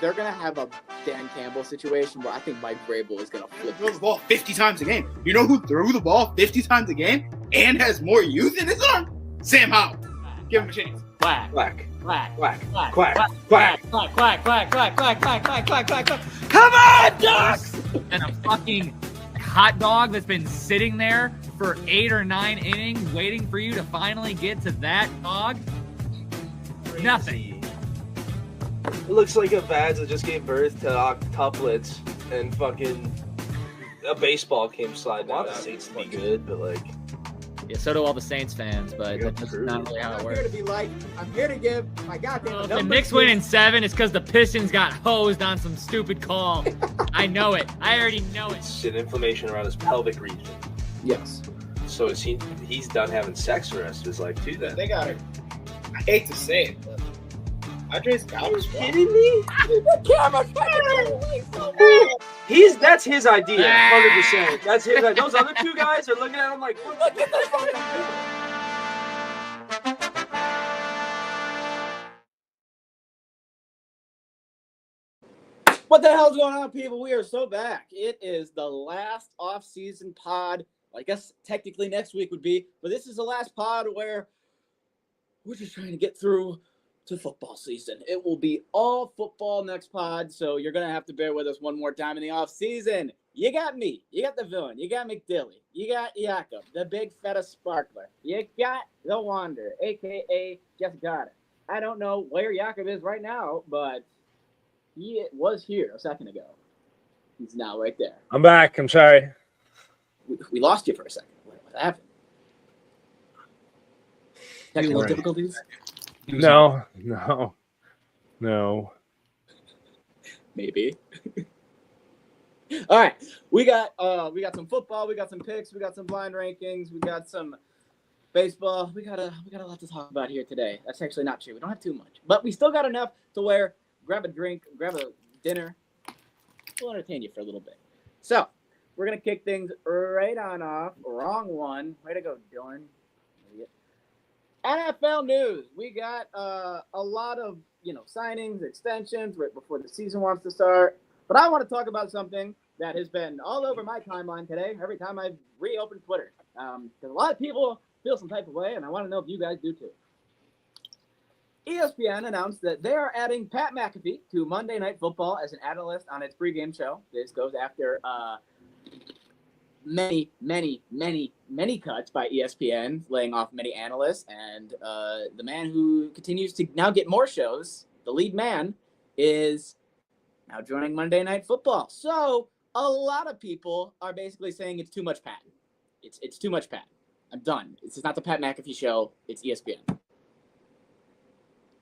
they're going to have a Dan Campbell situation where I think Mike Vrabel is going to flip. Throw the ball 50 times a game. You know who threw the ball 50 times a game and has more youth in his arm? Sam Howell. Give him a chance. Quack. Quack. Quack. Quack. Quack. Quack. Quack. Quack. Quack. Quack. Quack. Quack. Quack. Quack. Quack. Quack. Quack. Quack. Come on, Ducks! And a fucking hot dog that's been sitting there for 8 or 9 innings waiting for you to finally get to that dog. Nothing. It looks like a Vads that just gave birth to octuplets and fucking a baseball came sliding out. The Saints to be good, but like. Yeah, so do all the Saints fans, but that's not really how it I'm works. here to be like, I'm here to give my goddamn If the number Knicks win in 7, it's because the Pistons got hosed on some stupid call. I know it. I already know it. It's an inflammation around his pelvic region. Yes. So is he's done having sex the rest of his life too then. They got it. I hate to say it, but Andre's got Are you kidding me? That's his idea, 100%. That's his idea. Those other two guys are looking at him like, look at this fucking dude. What the hell's going on, people? We are so back. It is the last off-season pod. I guess technically next week would be, but this is the last pod where we're just trying to get through to football season. It will be all football next pod, so you're going to have to bear with us one more time in the off-season. You got me. You got the villain. You got McDilly. You got Jakob, the big feta sparkler. You got the Wander, a.k.a. Jeff Goddard. I don't know where Jakob is right now, but he was here a second ago. He's now right there. I'm back. I'm sorry. We lost you for a second. What happened? Technical difficulties? No. Maybe. All right. We got some football, we got some picks, we got some blind rankings, we got some baseball. We got a lot to talk about here today. That's actually not true. We don't have too much. But we still got enough to where grab a drink, grab a dinner. We'll entertain you for a little bit. So, we're going to kick things right on off. Wrong one. Way to go, Dylan. NFL news. We got a lot of, signings, extensions right before the season wants to start. But I want to talk about something that has been all over my timeline today, every time I've reopened Twitter. Because a lot of people feel some type of way, and I want to know if you guys do too. ESPN announced that they are adding Pat McAfee to Monday Night Football as an analyst on its pregame show. This goes after many cuts by ESPN, laying off many analysts, and the man who continues to now get more shows, the lead man, is now joining Monday Night Football. So a lot of people are basically saying it's too much Pat. It's too much Pat. I'm done. It's not the Pat McAfee show. It's ESPN.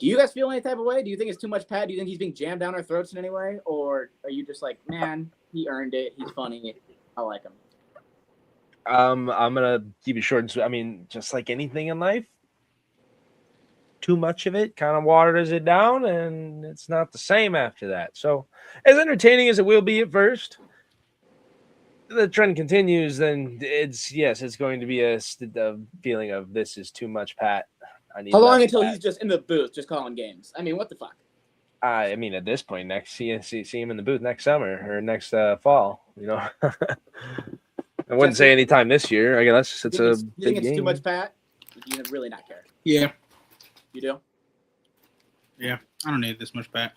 Do you guys feel any type of way? Do you think it's too much Pat? Do you think he's being jammed down our throats in any way? Or are you just like, man, he earned it. He's funny. I like him. I'm gonna keep it short and sweet. I mean, just like anything in life, too much of it kind of waters it down, and it's not the same after that. So, as entertaining as it will be at first, the trend continues. Then it's going to be a feeling of this is too much Pat. I need How long until Pat. he's just in the booth, just calling games? I mean, what the fuck? I mean, at this point, see him in the booth next summer or next fall. I wouldn't say anytime this year. I guess it's a big You think it's game. too much Pat? You really not care? Yeah. You do? Yeah. I don't need this much Pat.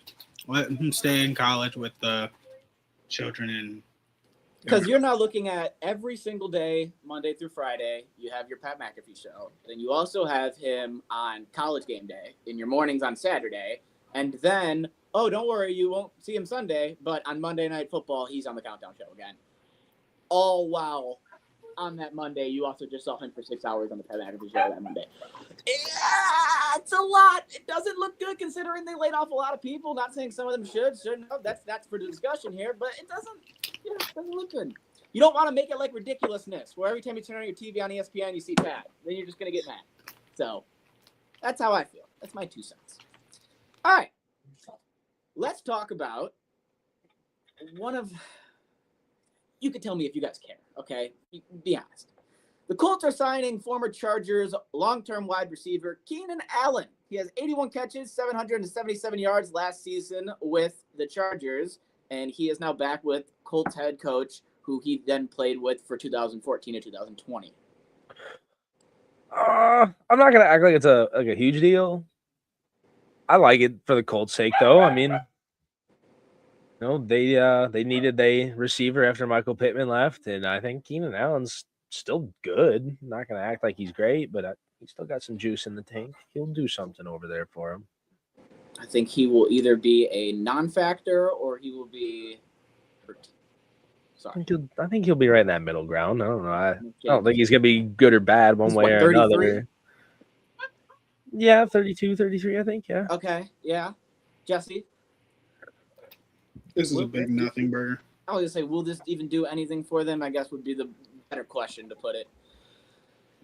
Let him stay in college with the children and. Because you're now looking at every single day, Monday through Friday, you have your Pat McAfee show. Then you also have him on College Game Day in your mornings on Saturday. And then, oh, don't worry, you won't see him Sunday, but on Monday Night Football, he's on the Countdown Show again. Oh, wow. On that Monday, you also just saw him for 6 hours on the Pat McAfee show that Monday. Yeah, it's a lot. It doesn't look good considering they laid off a lot of people. Not saying some of them shouldn't have. That's for the discussion here, but it doesn't look good. You don't want to make it like ridiculousness, where every time you turn on your TV on ESPN, you see Pat. Then you're just going to get mad. So that's how I feel. That's my 2 cents. All right. Let's talk about one of... You could tell me if you guys care, okay? Be honest. The Colts are signing former Chargers long-term wide receiver Keenan Allen. He has 81 catches, 777 yards last season with the Chargers, and he is now back with Colts head coach, who he then played with for 2014 to 2020. I'm not gonna act like it's a huge deal. I like it for the Colts' sake, though. I mean, they needed a receiver after Michael Pittman left, and I think Keenan Allen's still good. I'm not gonna act like he's great, but he's still got some juice in the tank. He'll do something over there for him. I think he will either be a non-factor or he will be hurt. Sorry. I think he'll be right in that middle ground. I don't know. I don't think he's gonna be good or bad one way or 33? another. Yeah, 32, 33, I think. Yeah. Okay. Yeah. Jesse? This is a big nothing burger. I was going to say, will this even do anything for them? I guess would be the better question to put it.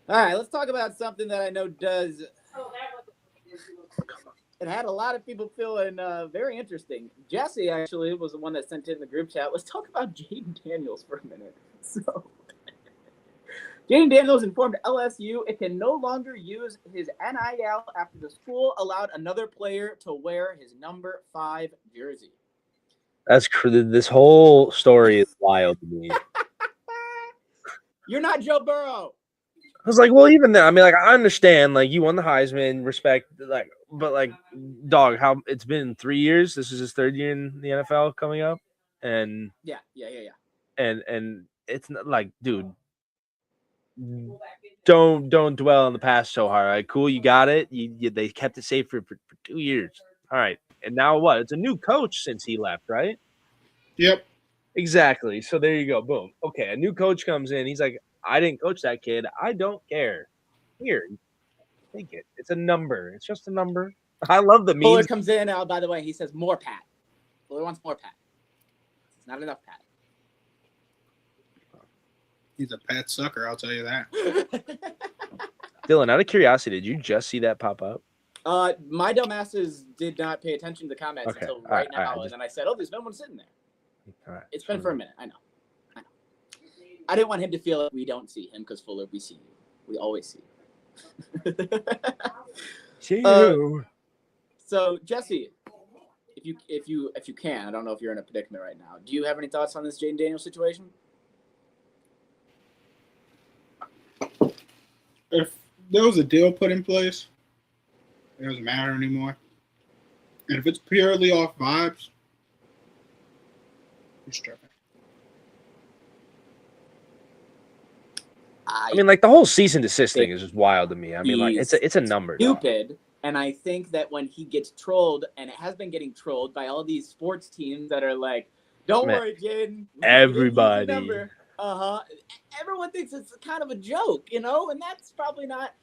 All right, let's talk about something that I know does. It had a lot of people feeling very interesting. Jesse actually was the one that sent it in the group chat. Let's talk about Jaden Daniels for a minute. So, Jaden Daniels informed LSU it can no longer use his NIL after the school allowed another player to wear his number 5 jersey. That's this whole story is wild to me. You're not Joe Burrow. I was like, well, even then, I mean, like, I understand, like, you won the Heisman, respect, like, but like, dog, how it's been 3 years. This is his 3rd year in the NFL coming up, and Yeah. and it's not like, dude, don't dwell on the past so hard. All right, cool, you got it. They kept it safe for 2 years. All right, and now what? It's a new coach since he left, right? Yep. Exactly. So there you go. Boom. Okay, a new coach comes in. He's like, I didn't coach that kid. I don't care. Here, take it. It's a number. It's just a number. I love the Fuller memes. comes in. By the way, he says more Pat. Fuller wants more Pat. It's not enough Pat. He's a pet sucker, I'll tell you that. Dylan, out of curiosity, did you just see that pop up? My dumbasses did not pay attention to the comments Okay. until All right right. now, and then I said, "Oh, there's no one sitting there." All right. It's been for a minute. I know. I didn't want him to feel like we don't see him because Fuller, we see you. We always see you. See you. So Jesse, if you can, I don't know if you're in a predicament right now. Do you have any thoughts on this Jaden Daniels situation? If there was a deal put in place, it doesn't matter anymore. And if it's purely off vibes, he's tripping. I mean, like, the whole cease and desist thing is just wild to me. I mean, like, it's a number. Stupid. Dog. And I think that when he gets trolled, and it has been getting trolled by all these sports teams that are like, "Don't worry, Jaden. Everybody. Everyone thinks it's kind of a joke, you know, and that's probably not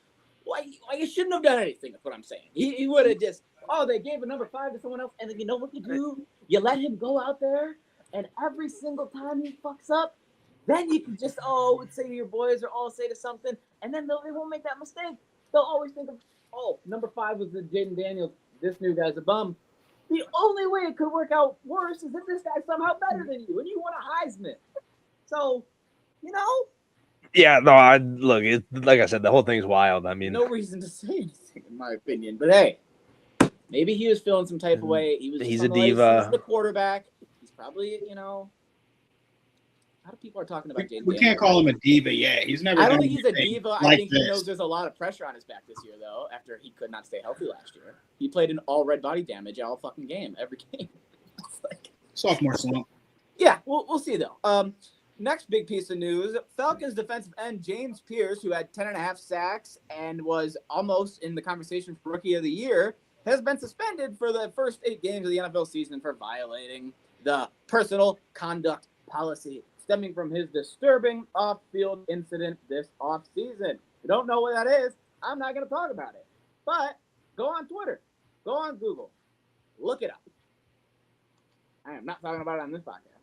why you shouldn't have done anything. That's what I'm saying. He would have just, they gave a number 5 to someone else, and then you know what you do? You let him go out there, and every single time he fucks up, then you can just say to your boys or say to something, and then they won't make that mistake. They'll always think of, number 5 was the Jaden Daniels. This new guy's a bum. The only way it could work out worse is if this guy's somehow better than you, and you won a Heisman. So, you know. Yeah, no, like I said, the whole thing's wild. I mean, no reason to say anything, in my opinion. But hey, maybe he was feeling some type of way. He's a diva. He's the quarterback. He's probably, you know. A lot of people are talking about Jaden. We can't call him a diva yet. He's never. I don't think he's a diva. Like I think this. he knows there's a lot of pressure on his back this year, though. After he could not stay healthy last year, he played in all red body damage all fucking game, every game. Sophomore slump. Yeah, we'll see though. Next big piece of news: Falcons defensive end James Pierce, who had 10.5 sacks and was almost in the conversation for Rookie of the Year, has been suspended for the first 8 games of the NFL season for violating the personal conduct policy stemming from his disturbing off-field incident this offseason. If you don't know what that is, I'm not going to talk about it. But go on Twitter. Go on Google. Look it up. I am not talking about it on this podcast.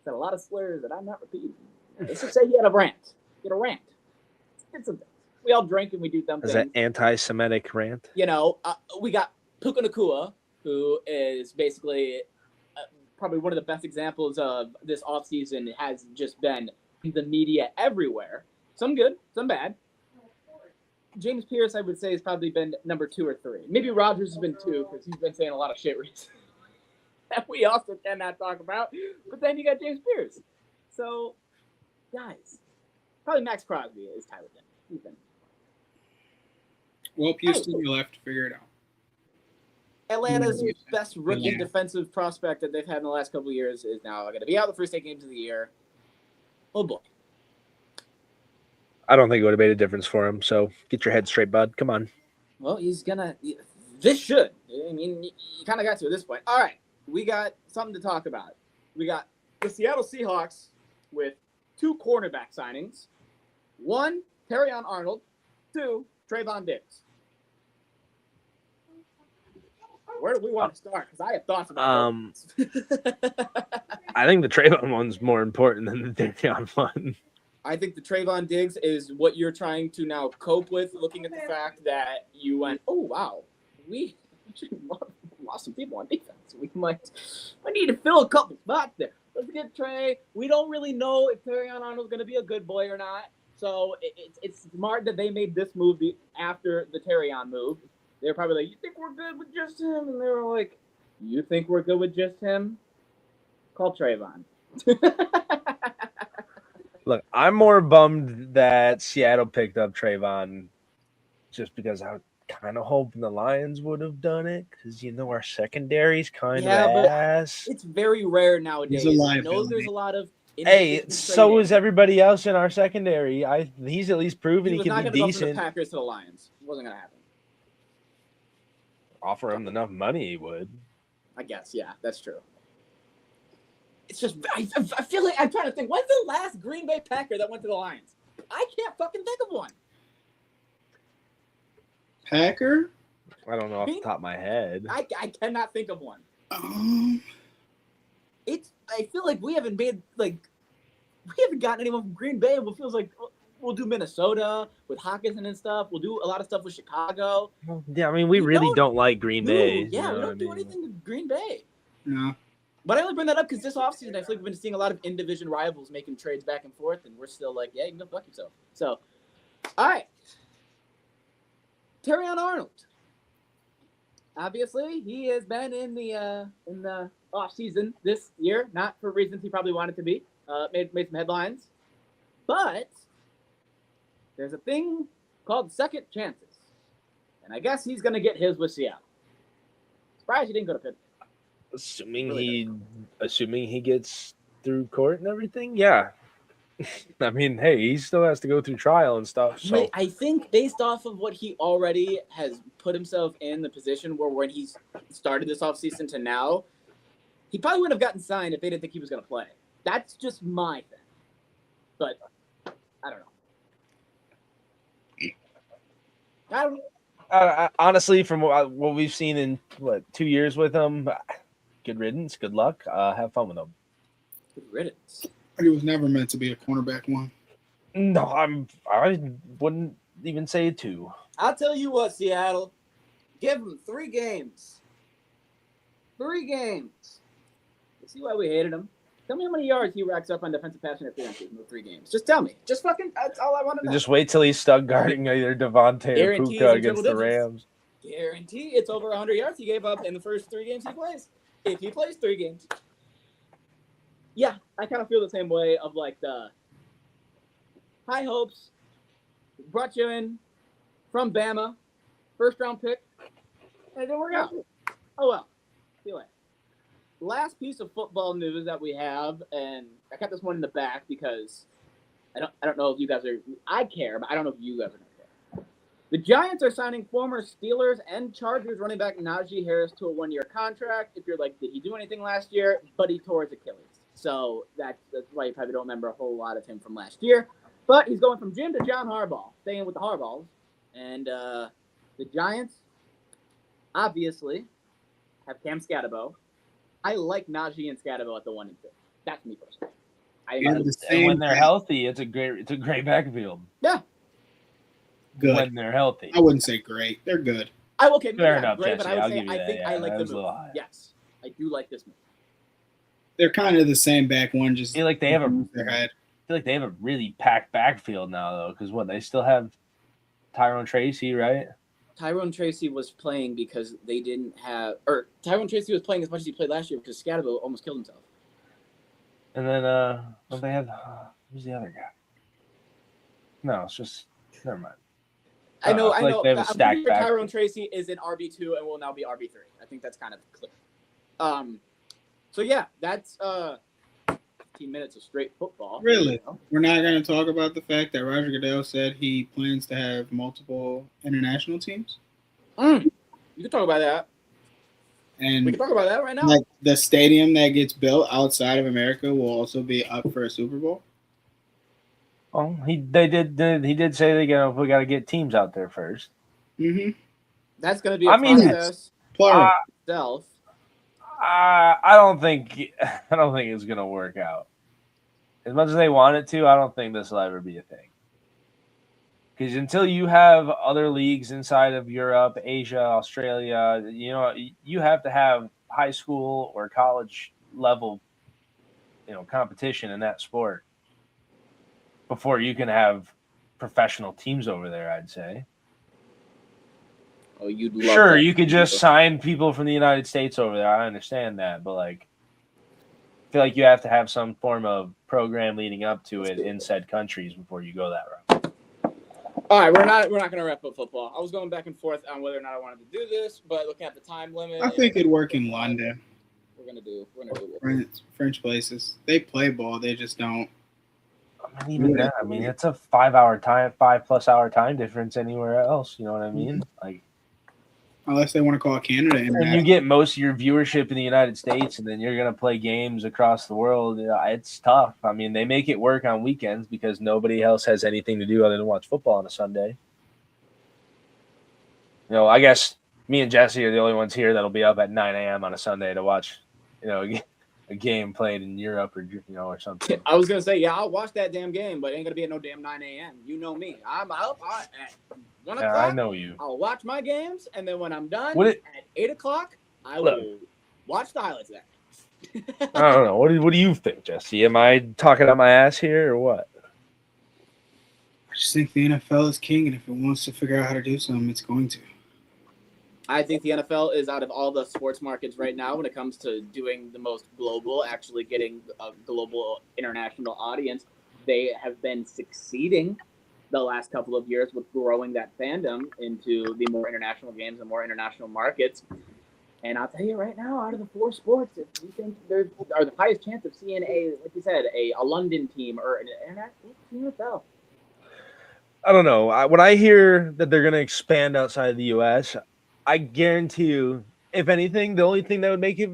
Said a lot of slurs that I'm not repeating. Let's just say he had a rant. Get a rant. Did some things. We all drink and we do dumb things. Is that anti-Semitic rant? You know, we got Puka Nacua, who is basically probably one of the best examples of this offseason, has just been the media everywhere. Some good, some bad. James Pierce, I would say, has probably been number 2 or 3. Maybe Rodgers has been 2 because he's been saying a lot of shit recently that we also cannot talk about. But then you got James Pierce. So, guys, probably Max Crosby is tied with him. He's been. Well, Houston, you'll have to figure it out. Atlanta's best rookie defensive prospect that they've had in the last couple of years is now going to be out the first 8 games of the year. Oh, boy. I don't think it would have made a difference for him. So get your head straight, bud. Come on. Well, he's going to – this should. I mean, you kind of got to at this point. All right. We got something to talk about. We got the Seattle Seahawks with 2 cornerback signings. 1, Terrion Arnold. 2, Trayvon Diggs. Where do we want to start? Because I have thoughts about I think the Trayvon one's more important than the Davion one. I think the Trayvon Diggs is what you're trying to now cope with, looking at the fact that you went, oh, wow, we actually lost some people on defense. We need to fill a couple spots there. Let's get Trey. We don't really know if Terrion Arnold's going to be a good boy or not. So it's smart that they made this move after the Terrion move. They're probably like, you think we're good with just him? And they were like, you think we're good with just him? Call Trayvon. Look, I'm more bummed that Seattle picked up Trayvon just because I kind of hoping the Lions would have done it because, our secondary's kind of ass. It's very rare nowadays. I know there's a lot of Hey, so is everybody else in our secondary. He's at least proven he can be decent. Go from the Packers to the Lions. It wasn't going to happen. Offer him enough money, he would. I guess, yeah, that's true. It's just, I feel like I'm trying to think. When's the last Green Bay Packer that went to the Lions? I can't fucking think of one. Packer? I don't know off the top of my head. I cannot think of one. I feel like we haven't gotten anyone from Green Bay. It feels like we'll do Minnesota with Hawkinson and stuff. We'll do a lot of stuff with Chicago. Yeah, I mean, we really don't like Green Bay. Yeah, we don't do anything with Green Bay. No. But I only bring that up because this offseason, I feel like we've been seeing a lot of in-division rivals making trades back and forth, and we're still like, yeah, you can go fuck yourself. So, all right. Terrion Arnold. Obviously, he has been in the offseason this year, not for reasons he probably wanted to be. Made some headlines. But there's a thing called second chances. And I guess he's going to get his with Seattle. Surprised he didn't go to Pittsburgh. Assuming he gets through court and everything, yeah. I mean, hey, he still has to go through trial and stuff. So I think based off of what he already has put himself in the position where when he started this offseason to now, he probably wouldn't have gotten signed if they didn't think he was going to play. That's just my thing. But I don't know. Honestly, from what we've seen in 2 years with him, good riddance, good luck. Have fun with him. Good riddance. He was never meant to be a cornerback one. No, I wouldn't even say 2. I'll tell you what, Seattle. Give him 3 games. 3 games. You see why we hated him? Tell me how many yards he racks up on defensive pass interference in those 3 games. Just tell me. Just fucking, that's all I want to know. Just wait till he's stuck guarding either Devontae or Puka against the Rams. Guarantee it's over 100 yards he gave up in the first 3 games he plays. If he plays 3 games. Yeah, I kind of feel the same way of like the high hopes. Brought you in from Bama. First round pick. And it didn't work out. Oh well. See you later. Last piece of football news that we have, and I got this one in the back because I don't know if you guys are. I care, but I don't know if you guys are going to care. The Giants are signing former Steelers and Chargers running back Najee Harris to a 1-year contract. If you're like, did he do anything last year? But he tore his Achilles, so that's why you probably don't remember a whole lot of him from last year. But he's going from Jim to John Harbaugh, staying with the Harbaughs, and the Giants obviously have Cam Scatterbo. I like Najee and Scatterbo at the 1 and 2. That's me personally. And when they're healthy, it's a great backfield. Yeah. Good. When they're healthy. I wouldn't say great. They're good. Fair enough, great, Jesse, but I would say I think I like the move. Yes. I do like this move. They're kind of the same back one, just I feel like they have feel like they have a really packed backfield now, though, because they still have Tyrone Tracy, right? Tyrone Tracy was playing because they didn't have, or Tyrone Tracy was playing as much as he played last year because Scatterville almost killed himself. And then don't they have who's the other guy? No, it's just never mind. I know. Like they have a I'm stacked pretty sure back. Tyrone Tracy is an RB2 and will now be RB3. I think that's kind of clear. So yeah, that's 15 minutes of straight football. Really? We're not going to talk about the fact that Roger Goodell said he plans to have multiple international teams? You can talk about that. And we can talk about that right now. Like the stadium that gets built outside of America will also be up for a Super Bowl. Oh, he did say we got to get teams out there first. Mm-hmm. That's going to be a process. Plural. Itself. I don't think it's gonna work out. As much as they want it to, I don't think this will ever be a thing. Because until you have other leagues inside of Europe, Asia, Australia, you have to have high school or college level, competition in that sport before you can have professional teams over there, I'd say. Oh, you'd love sure, that. you could just sign people from the United States over there. I understand that, but I feel like you have to have some form of program leading up to it in said countries before you go that route. All right, we're not going to wrap up football. I was going back and forth on whether or not I wanted to do this, but looking at the time limit, I think it'd work in London. We're gonna do it. French places. They play ball. They just don't. I mean, even that. I mean, it's a 5+ hour time difference anywhere else. You know what I mean? Unless they want to call Canada. And you get most of your viewership in the United States, and then you're going to play games across the world. It's tough. I mean, they make it work on weekends because nobody else has anything to do other than watch football on a Sunday. I guess me and Jesse are the only ones here that'll be up at 9 a.m. on a Sunday to watch, a game played in Europe or something. I was going to say, yeah, I'll watch that damn game, but it ain't going to be at no damn 9 a.m. You know me. I'm up at 1 o'clock. I know you. I'll watch my games, and then when I'm done at 8 o'clock, I will watch the highlights of that. I don't know. What do you think, Jesse? Am I talking out my ass here or what? I just think the NFL is king, and if it wants to figure out how to do something, it's going to. I think the NFL is out of all the sports markets right now when it comes to doing the most global, actually getting a global international audience. They have been succeeding the last couple of years with growing that fandom into the more international games and more international markets. And I'll tell you right now, out of the 4 sports, if you think there are the highest chance of seeing like you said, a London team or an international NFL. I don't know. When I hear that they're going to expand outside of the U.S., I guarantee you, if anything, the only thing that would make it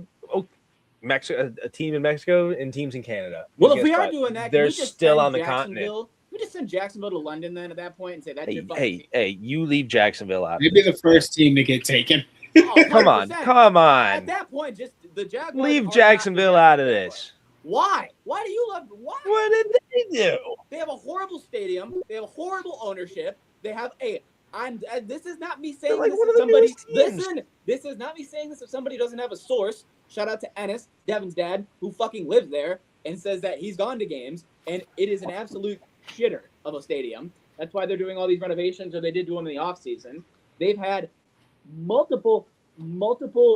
Mexico, a team in Mexico and teams in Canada. Well, if we are doing that, they're still on the continent. We just send Jacksonville to London then at that point and say that's your fucking team. Hey, you leave Jacksonville out. They'd be the first team to get taken. Oh, come on. At that point, just the Jaguars. Leave Jacksonville out of this. Why? Why do you love? Why? What did they do? They have a horrible stadium. They have a horrible ownership. They have this is not me saying this to somebody. Listen, this is not me saying this if somebody doesn't have a source. Shout out to Ennis, Devin's dad, who fucking lives there and says that he's gone to games, and it is an absolute shitter of a stadium. That's why they're doing all these renovations, or they did do them in the off-season. They've had multiple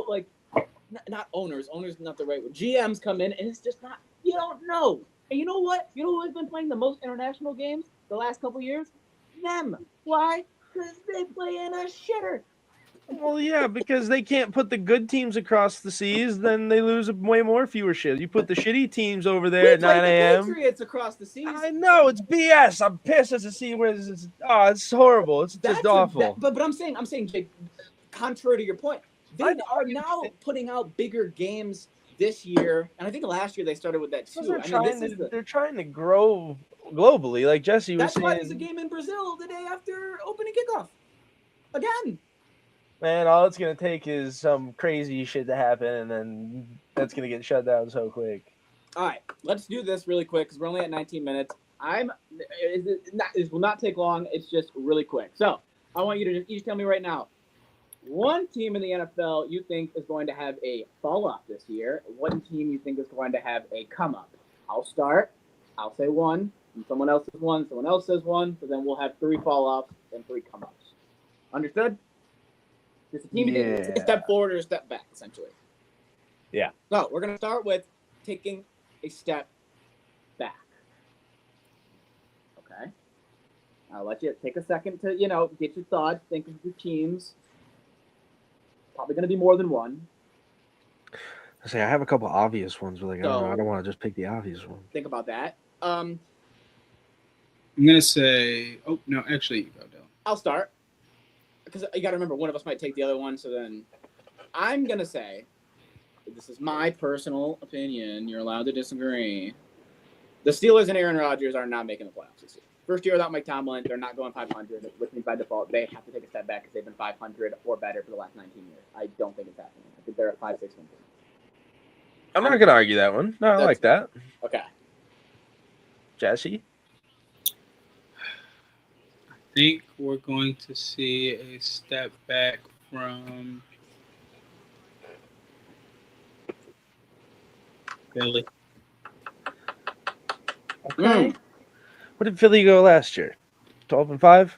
like not owners not the right word, GMs come in, and it's just not, you don't know. And you know what who's been playing the most international games the last couple years? Them. Why? Because they play in a shitter. Well, yeah, because they can't put the good teams across the seas, then they lose way more viewership. You put the shitty teams over there at 9 a.m. Patriots across the seas. I know, it's BS. I'm pissed as to see where this is. Oh, it's horrible. It's just awful. But I'm saying, Jake, contrary to your point, they are now putting out bigger games this year, and I think last year they started with that too. They're trying to grow globally, like Jesse was saying. That's why there's a game in Brazil the day after opening kickoff. Again. Man, all it's going to take is some crazy shit to happen, and then that's going to get shut down so quick. All right, let's do this really quick because we're only at 19 minutes. It will not take long. It's just really quick. So I want you to just each tell me right now, one team in the NFL you think is going to have a fall off this year. One team you think is going to have a come up. I'll start. I'll say one. And someone else says one, someone else says one, so then we'll have 3 fall-offs and 3 come-ups. Understood? Does the team take a step forward or a step back, essentially? Yeah. So we're going to start with taking a step back. Okay. I'll let you take a second to, get your thoughts, think of your teams. Probably going to be more than one. I say I have a couple obvious ones, but I So- don't want to just pick the obvious one. Think about that. I'm gonna say. Oh no, actually, you go, Dylan. I'll start. Because you got to remember, one of us might take the other one, so then I'm going to say, this is my personal opinion, you're allowed to disagree. The Steelers and Aaron Rodgers are not making the playoffs this year. First year without Mike Tomlin, they're not going 500, which means by default they have to take a step back because they've been 500 or better for the last 19 years. I don't think it's happening. I think they're at 5-6 wins. I'm not going to argue that one. No, I like that. Okay. Jesse? I think we're going to see a step back from Philly. Okay. What did Philly go last year? 12-5?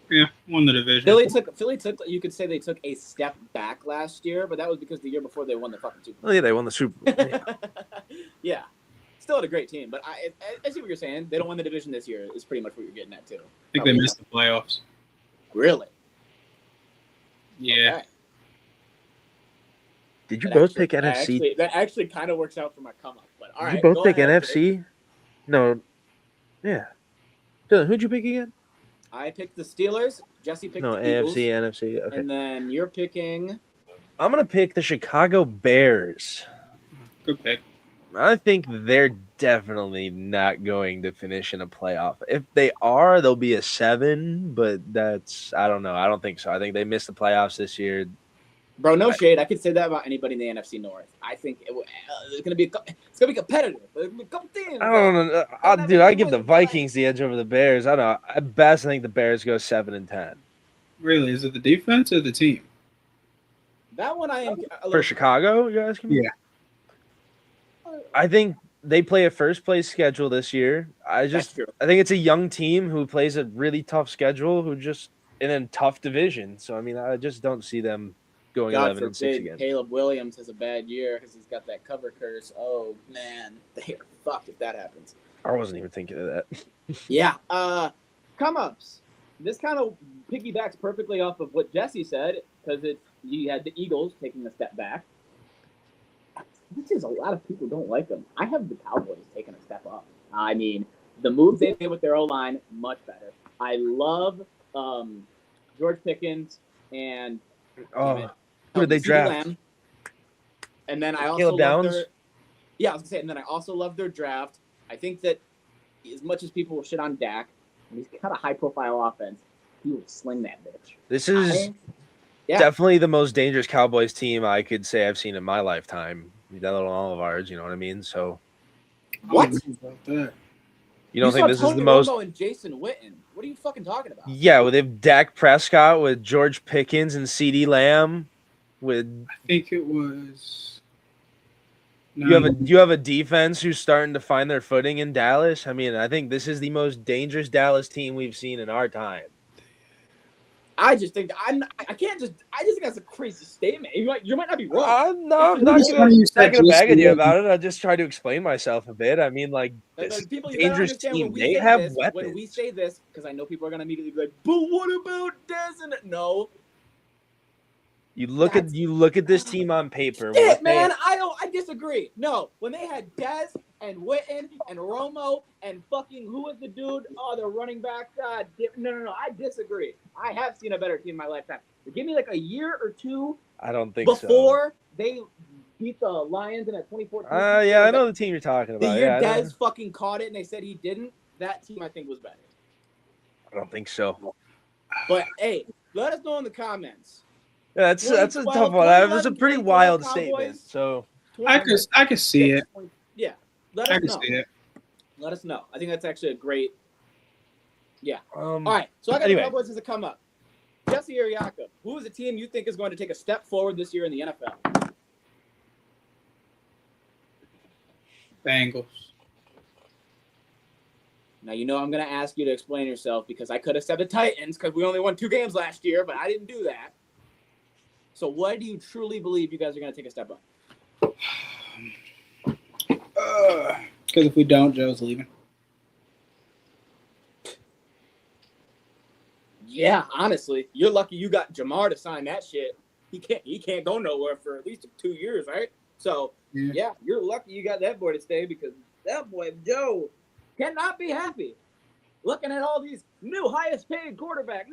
Yeah, won the division. Philly took. You could say they took a step back last year, but that was because the year before they won the fucking Super Bowl. Oh, yeah, they won the Super Bowl. Yeah. Yeah, still had a great team, but I see what you're saying. They don't win the division this year. Is pretty much what you're getting at too. I think they missed the playoffs. Really? Yeah. Okay. Did you both pick NFC? That actually kind of works out for my come up. But all right, Did you both go pick ahead, NFC? Drake. No. Yeah. Dylan, who'd you pick again? I picked the Steelers. Jesse picked No, the Eagles. AFC, NFC. Okay. And then you're picking. I'm going to pick the Chicago Bears. Good pick. I think they're definitely not going to finish in a playoff. If they are, they'll be a 7, but I don't know. I don't think so. I think they missed the playoffs this year. Bro, no shade. I could say that about anybody in the NFC North. I think it's gonna be competitive. There's gonna be a couple teams. I don't know. Dude, I give the Vikings the edge over the Bears. I don't know. At best, I think the Bears go 7-10. Really? Is it the defense or the team? That one I am For Chicago, you asking me? Yeah. I think they play a first place schedule this year. I think it's a young team who plays a really tough schedule, who just in a tough division. So I mean, I just don't see them going God 11-6 forbid again. Caleb Williams has a bad year because he's got that cover curse. Oh man, they're fucked if that happens. I wasn't even thinking of that. Yeah. Come ups. This kind of piggybacks perfectly off of what Jesse said because you had the Eagles taking a step back. Which is a lot of people don't like them. I have the Cowboys taking a step up. I mean, the moves they made with their O-line, much better. I love George Pickens and who did they CeeDee draft? Lamb. And then I also Caleb love Downs? I was gonna say, and then I also love their draft. I think that as much as people will shit on Dak, when he's got a high-profile offense, he will sling that bitch. This is definitely the most dangerous Cowboys team I could say I've seen in my lifetime. That little all of ours, you know what I mean? So What? you don't think this is the most? Romo and Jason Witten. What are you fucking talking about? Yeah, with Dak Prescott, with George Pickens and CeeDee Lamb, with I think it was. You have a defense who's starting to find their footing in Dallas. I mean, I think this is the most dangerous Dallas team we've seen in our time. I just think I just think that's a crazy statement. You might not be wrong. I'm not going to bag at you about it. I just try to explain myself a bit. I mean, like, this dangerous team, they have weapons. When we say this, because I know people are going to immediately be like, but what about Dez? And no. You look at this team on paper. Shit, man, I disagree. No, when they had Dez and Witten and Romo and fucking who was the dude? Oh, the running back. No. I disagree. I have seen a better team in my lifetime. Give me like a year or two. I don't think before they beat the Lions in that 2014. Yeah, I know the team you're talking about. The year Dez fucking caught it and they said he didn't. That team I think was better. I don't think so. But hey, let us know in the comments. Yeah, that's a tough one. That was a pretty wild statement. So I could see it. Yeah, let us know. See it. Let us know. I think that's actually a great. Yeah. All right. So I got the Cowboys as a come up. Jesse or Jakob, who is a team you think is going to take a step forward this year in the NFL? Bengals. Now, you know I'm going to ask you to explain yourself because I could have said the Titans because we only won 2 games last year, but I didn't do that. So what do you truly believe you guys are going to take a step up? Because if we don't, Joe's leaving. Yeah, honestly, you're lucky you got Jamar to sign that shit. He can't go nowhere for at least 2 years, right? So, yeah, you're lucky you got that boy to stay because that boy, Joe, cannot be happy. Looking at all these new highest paid quarterback,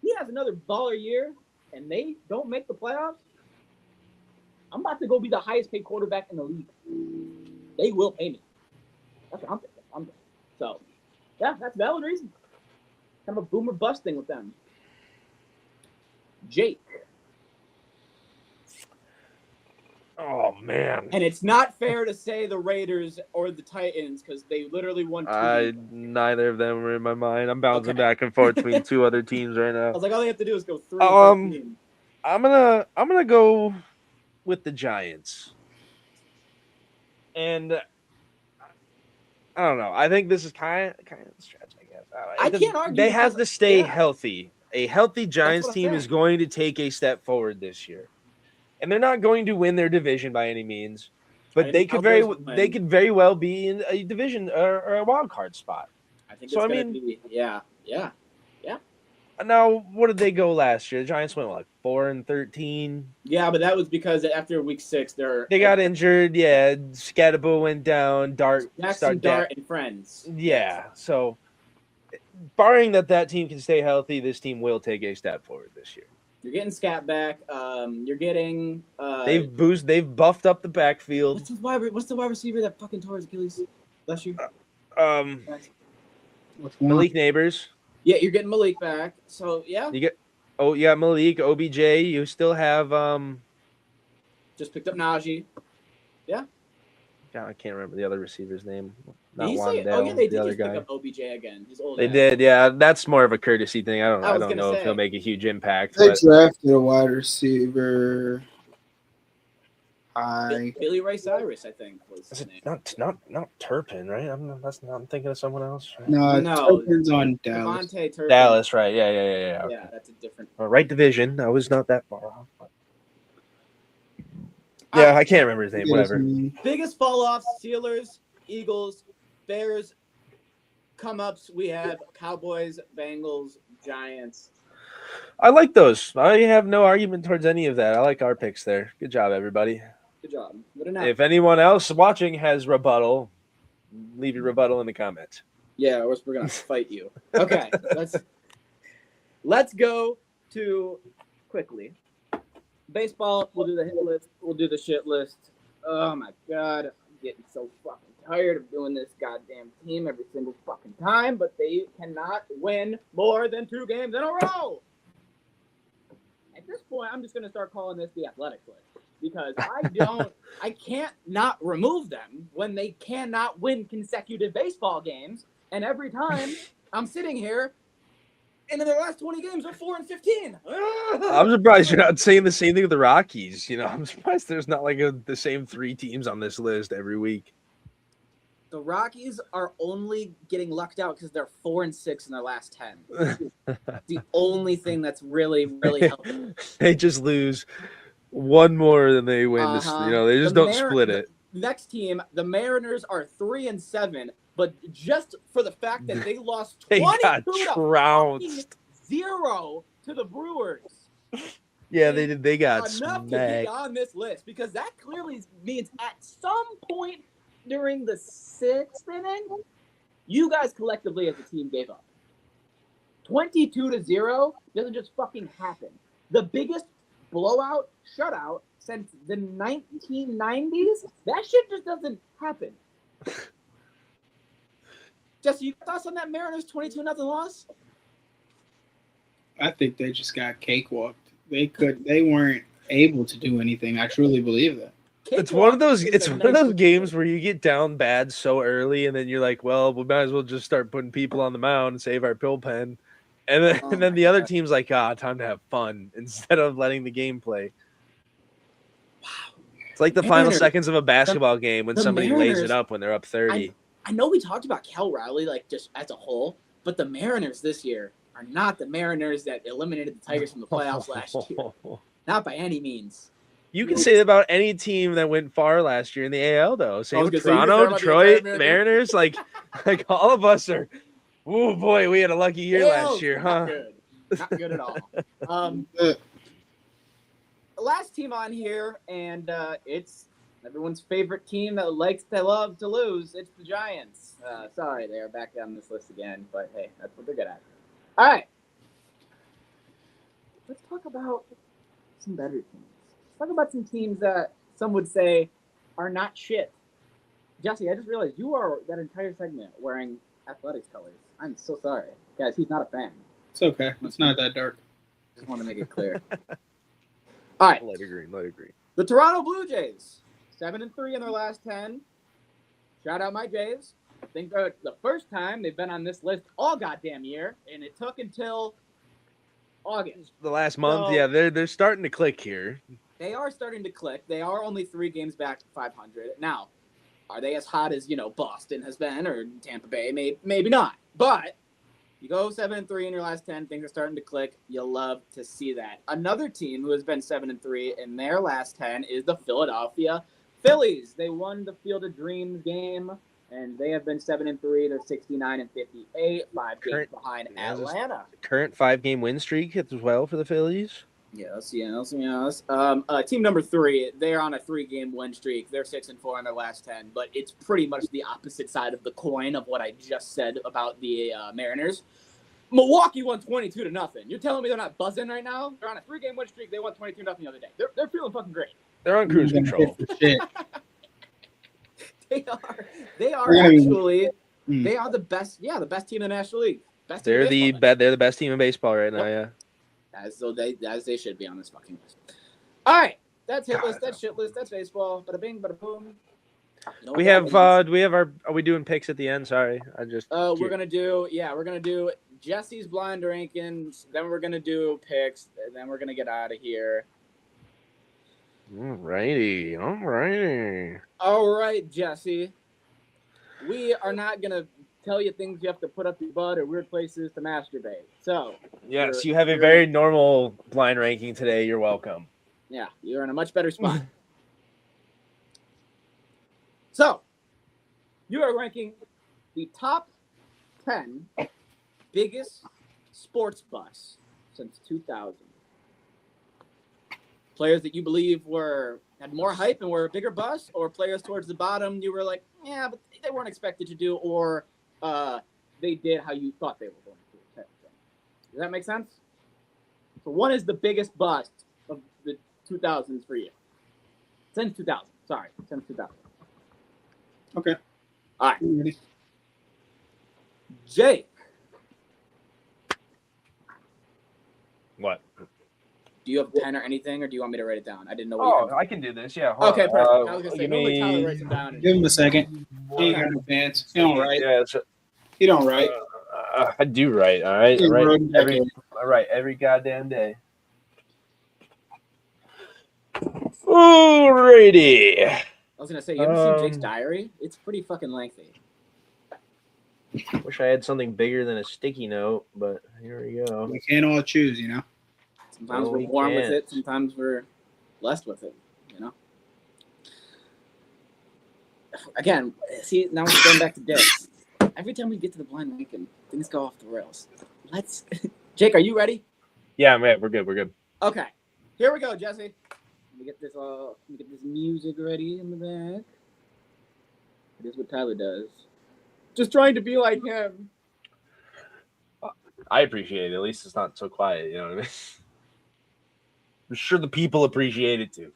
he has another baller year and they don't make the playoffs. I'm about to go be the highest paid quarterback in the league. They will pay me. That's what I'm thinking. So, yeah, that's valid reason. Kind of a boomer bust thing with them. Jake. Oh, man. And it's not fair to say the Raiders or the Titans because they literally won 2 games. Neither of them were in my mind. I'm bouncing back and forth between 2 other teams right now. I was like, all they have to do is go 3-13. I'm gonna go with the Giants. And I don't know. I think this is kind of a stretch, I guess. I can't argue. They have to stay healthy. A healthy Giants team is going to take a step forward this year. And they're not going to win their division by any means, but they could very well be in a division or a wild card spot. I think so. Yeah. Now, what did they go last year? The Giants went like 4-13. Yeah, but that was because after week 6, they got injured. Yeah, Scatterbo went down. Dart and friends. Yeah, so barring that team can stay healthy, this team will take a step forward this year. You're getting Scat back. You're getting. They've buffed up the backfield. What's the wide receiver that fucking tore his Achilles last year? Malik Neighbors. Yeah, you're getting Malik back. So yeah. You got Malik, OBJ. You still have Just picked up Najee. Yeah. God, I can't remember the other receiver's name. They did just pick up OBJ again. His old. They did, yeah. That's more of a courtesy thing. I don't know if he'll make a huge impact. They drafted a wide receiver. Billy Ray Cyrus, I think, was his name. Not Turpin, right? I'm thinking of someone else. Right? No, Turpin's on Dallas. Turpin. Dallas, right? Yeah. Okay. Yeah, that's a different. Right division. I was not that far off. But... Yeah, I can't remember his name. Whatever. Biggest fall off: Steelers, Eagles, Bears. Come ups. We have Cowboys, Bengals, Giants. I like those. I have no argument towards any of that. I like our picks there. Good job, everybody. Good job. If anyone else watching has rebuttal, leave your rebuttal in the comments. Yeah, or we're gonna fight you. Okay, let's go to quickly. Baseball. We'll do the hit list. We'll do the shit list. Oh my god, I'm getting so fucking tired of doing this goddamn team every single fucking time, but they cannot win more than 2 games in a row. At this point, I'm just gonna start calling this the Athletics list. Because I can't not remove them when they cannot win consecutive baseball games. And every time I'm sitting here, and in their last 20 games, they're 4-15. I'm surprised you're not saying the same thing with the Rockies. I'm surprised there's not like the same 3 teams on this list every week. The Rockies are only getting lucked out because they're 4-6 in their last 10. The only thing that's really, really helping. They just lose one more than they win. They just don't split it. Next team, the Mariners are 3-7, but just for the fact that they lost 22-0 to the Brewers. Yeah, they did. They got enough to be on this list because that clearly means at some point during the 6th inning, you guys collectively as a team gave up. 22-0 doesn't just fucking happen. The biggest blowout, shutout since the 1990s. That shit just doesn't happen. Jesse, you thoughts on that Mariners 22-0 loss? I think they just got cakewalked. They weren't able to do anything. I truly believe that. It's one of those games where you get down bad so early, and then you're like, well, we might as well just start putting people on the mound and save our bullpen. And then the other team's like, time to have fun instead of letting the game play. Wow. It's like the final seconds of a basketball game when somebody lays it up when they're up 30. I know we talked about Cal Rowley like just as a whole, but the Mariners this year are not the Mariners that eliminated the Tigers from the playoffs last year. Not by any means. You can say that about any team that went far last year in the AL, though. Same with gonna say, you can say Toronto, about the Detroit, entire Mariners. Like all of us are. Oh boy, we had a lucky year last AL's year, not huh? good. Not good at all. Last team on here, and it's everyone's favorite team that likes to love to lose. It's the Giants. Sorry, they are back on this list again, but hey, that's what they're good at. All right. Let's talk about some better teams. Let's talk about some teams that some would say are not shit. Jesse, I just realized you are that entire segment wearing Athletics colors. I'm so sorry. Guys, he's not a fan. It's okay. It's not that dark. Just want to make it clear. All right. Light green. The Toronto Blue Jays, 7-3 in their last 10. Shout out my Jays. I think the first time they've been on this list all goddamn year, and it took until August. The last month, So- yeah, they're starting to click here. They are starting to click. They are only 3 games back to 500. Now, are they as hot as, Boston has been or Tampa Bay? Maybe not. But you go 7-3 in your last 10, things are starting to click. You'll love to see that. Another team who has been 7-3 in their last 10 is the Philadelphia Phillies. They won the Field of Dreams game, and they have been 7-3. They're 69-58, 5 games behind Atlanta. Current 5-game win streak as well for the Phillies. Yes. Team number 3, they're on a 3-game win streak. They're 6-4 in their last 10, but it's pretty much the opposite side of the coin of what I just said about the Mariners. Milwaukee won 22-0. You're telling me they're not buzzing right now? They're on a 3-game win streak. They won 22-0 the other day. They're feeling fucking great. They're on cruise control. Shit. They are actually. They are the best. Yeah, the best team in the National League. Best team They're in the baseball. they're the best team in baseball right now. Yep. Yeah. As they should be on this fucking list. All right, that's hit list. That's shit list. That's baseball. Bada bing, bada boom. We have. Do we have our? Are we doing picks at the end? Sorry, I just. We're gonna do Jesse's blind rankings. Then we're gonna do picks. And then we're gonna get out of here. Alrighty. All right, Jesse. We are not gonna tell you things you have to put up your butt or weird places to masturbate. So Yes, you have a very normal blind ranking today. You're welcome. yeah, you're in a much better spot. So you are ranking the top 10 biggest sports bus since 2000. Players that you believe had more hype and were a bigger bust, or players towards the bottom you were like, yeah, but they weren't expected to do, or they did how you thought they were going to. Does that make sense? So one is the biggest bust of the 2000s for you. Since 2000. Sorry, since 2000. Okay. All right. I'm ready. Jake, What? do you have a pen or anything, or do you want me to write it down? I didn't know what you I can do this. Yeah. Okay, perfect. I was gonna say normally Tyler writes them down. Give him a second. He ain't got no pants. He don't write. Yeah. He don't write. I do write. All right. He wrote I write every goddamn day. Alrighty. I was gonna say, you ever seen Jake's diary? It's pretty fucking lengthy. Wish I had something bigger than a sticky note, but here we go. We can't all choose, you know. Sometimes No, we're we warm with can't. it. Sometimes we're blessed with it. Again, see, now we're going back to this. Every time we get to the blind ranking, things go off the rails. Jake, are you ready? Yeah, I'm right. We're good. Okay, here we go, Jesse. Let me get this music ready in the back. It is what Tyler does. Just trying to be like him. I appreciate it. At least it's not so quiet. You know what I mean? I'm sure the people appreciate it too.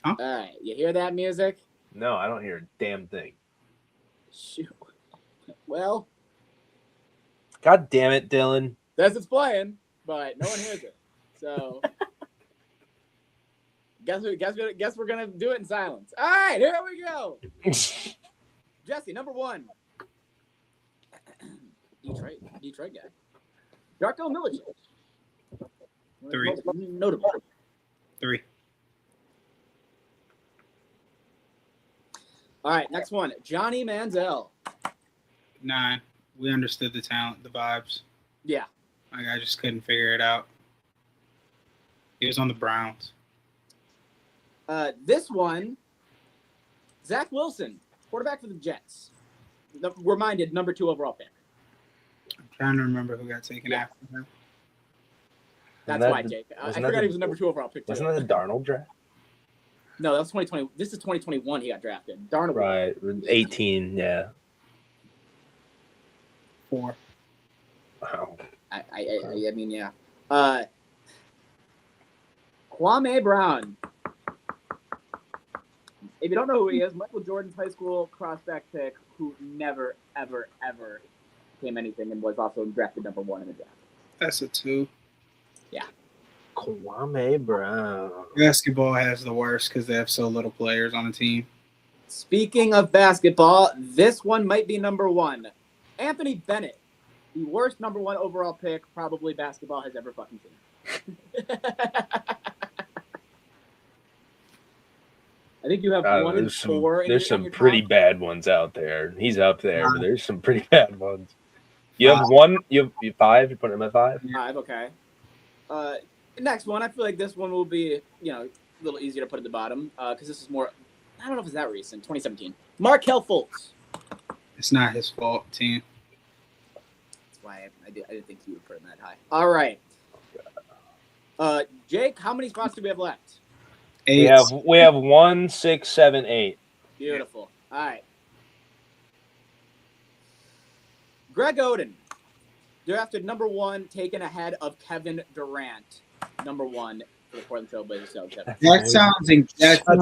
All right, you hear that music? No, I don't hear a damn thing. Shoot. Well, God damn it, Dylan. that's it's playing, but no one hears it. So, guess we're gonna do it in silence. All right, here we go. Jesse, number 1. Detroit guy. Darko Milicic. 3. Notable. 3. All right, next one. Johnny Manziel. 9. We understood the talent, the vibes. Yeah. Like, I just couldn't figure it out. He was on the Browns. This one, Zach Wilson, quarterback for the Jets. Reminded, number 2 overall pick. I'm trying to remember who got taken after him. That's why, Jake. I forgot he was a number 2 overall pick. Wasn't that the Darnold draft? No, that was 2020. This is 2021 he got drafted. Darnold. Right. 18, yeah. 4. Wow. I mean, yeah. Kwame Brown. If you don't know who he is, Michael Jordan's high school prospect pick who never, ever, ever became anything and was also drafted number 1 in the draft. That's a 2. Yeah. Kwame Brown. Basketball has the worst because they have so little players on the team. Speaking of basketball, this one might be number 1. Anthony Bennett. The worst number 1 overall pick probably basketball has ever fucking seen. I think you have 1 and 4. There's some pretty bad ones out there. He's up there, but there's some pretty bad ones. You have 1. You have 5. You put him at 5. 5. Okay. Next one. I feel like this one will be, a little easier to put at the bottom because this is more. I don't know if it's that recent. 2017. Markelle Fultz. It's not his fault, team. That's why I didn't think he would put him that high. All right. Jake, how many spots do we have left? 8. We have 1, 6, 7, 8. Beautiful. All right. Greg Oden, drafted number 1, taken ahead of Kevin Durant, number 1 for the Portland Trailblazers. That sounds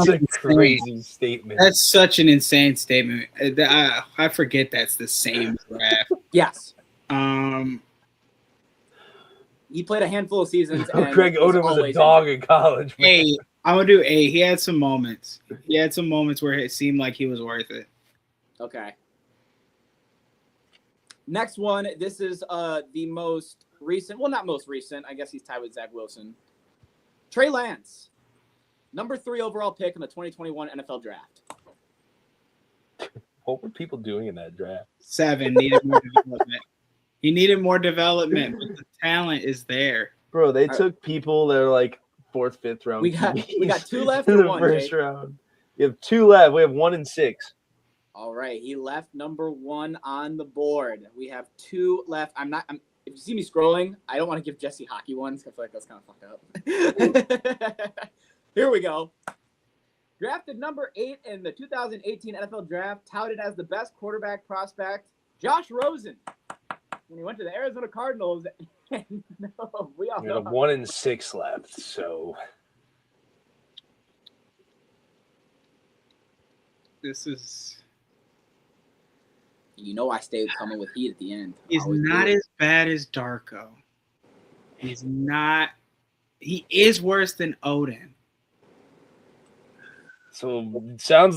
a crazy statement. That's such an insane statement. I forget that's the same draft. Yes. He played a handful of seasons. And Greg Oden was a dog in college. Man. Hey, I'm gonna do A. He had some moments. Where it seemed like he was worth it. Okay. Next one. This is the most recent. Well, not most recent. I guess he's tied with Zach Wilson. Trey Lance, number 3 overall pick in the 2021 NFL Draft. What were people doing in that draft? 7 needed more development. He needed more development, but the talent is there. Bro, they took people that are like 4th, 5th round. We got 2 left in or the 1, first Jake? round. You have 2 left. We have 1 and 6. All right, he left number 1 on the board. We have 2 left. If you see me scrolling, I don't want to give Jesse hockey ones. I feel like that's kind of fucked up. Here we go. Drafted number 8 in the 2018 NFL Draft, touted as the best quarterback prospect, Josh Rosen. When he went to the Arizona Cardinals, no, we all know. 1 and 6 left, so This is. I stay coming with heat at the end. He's not as bad as Darko. He's not. He is worse than Oden. So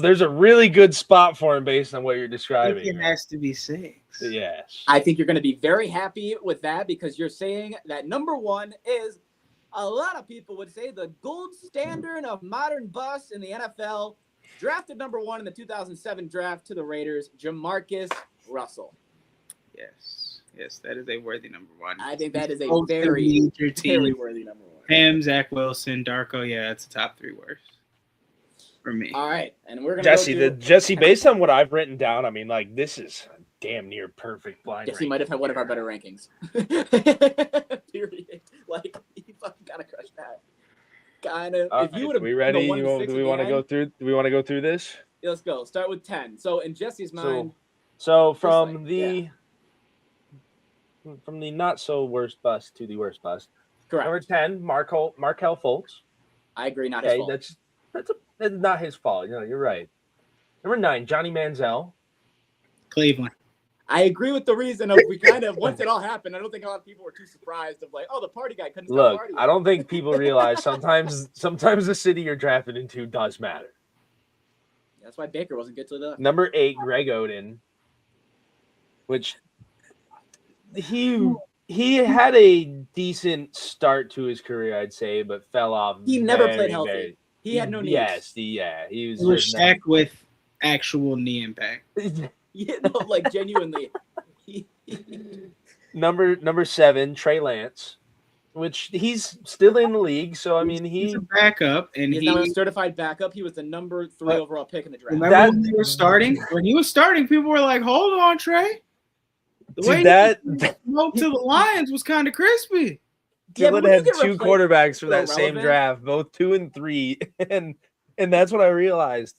there's a really good spot for him based on what you're I describing. think it has to be 6. Yes. I think you're going to be very happy with that because you're saying that number 1 is, a lot of people would say, the gold standard of modern busts in the NFL. Drafted number 1 in the 2007 draft to the Raiders, Jamarcus Russell. Yes, that is a worthy number 1. I think that is a Both very, major team. very worthy number 1. Him, Zach Wilson, Darko. Yeah, it's a top 3 worst for me. All right, and we're gonna Jesse. Based on what I've written down, I mean, like this is damn near perfect blind. Jesse might have had one of our better rankings. Period. Like he fucking gotta crush that. Kind of. If you would have. We ready? Do we want to go through? Do we want to go through this? Yeah, let's go. Start with 10. So in Jesse's mind. So from the not so worst bust to the worst bust. Correct. Number 10, Markelle Fultz. I agree. Not his fault. That's not his fault. You're right. Number 9, Johnny Manziel. Cleveland. I agree with the reason of we kind of once it all happened. I don't think a lot of people were too surprised of like, oh, the party guy couldn't stop partying. I don't think people realize sometimes the city you're drafted into does matter. That's why Baker wasn't good to the Number 8, Greg Oden, which he had a decent start to his career, I'd say, but fell off. He never played healthy. He had no knees. Yes, he was Shaq with actual knee impact. Yeah, no, like genuinely. Number 7, Trey Lance, which he's still in the league. So I mean, He's a backup, and He's now a certified backup. He was the number 3 overall pick in the draft. remember when he was starting? When he was starting, people were like, "Hold on, Trey." The way he smoked to the Lions was kind of crispy. Dylan had 2 quarterbacks for that same draft, both 2 and 3, and that's what I realized.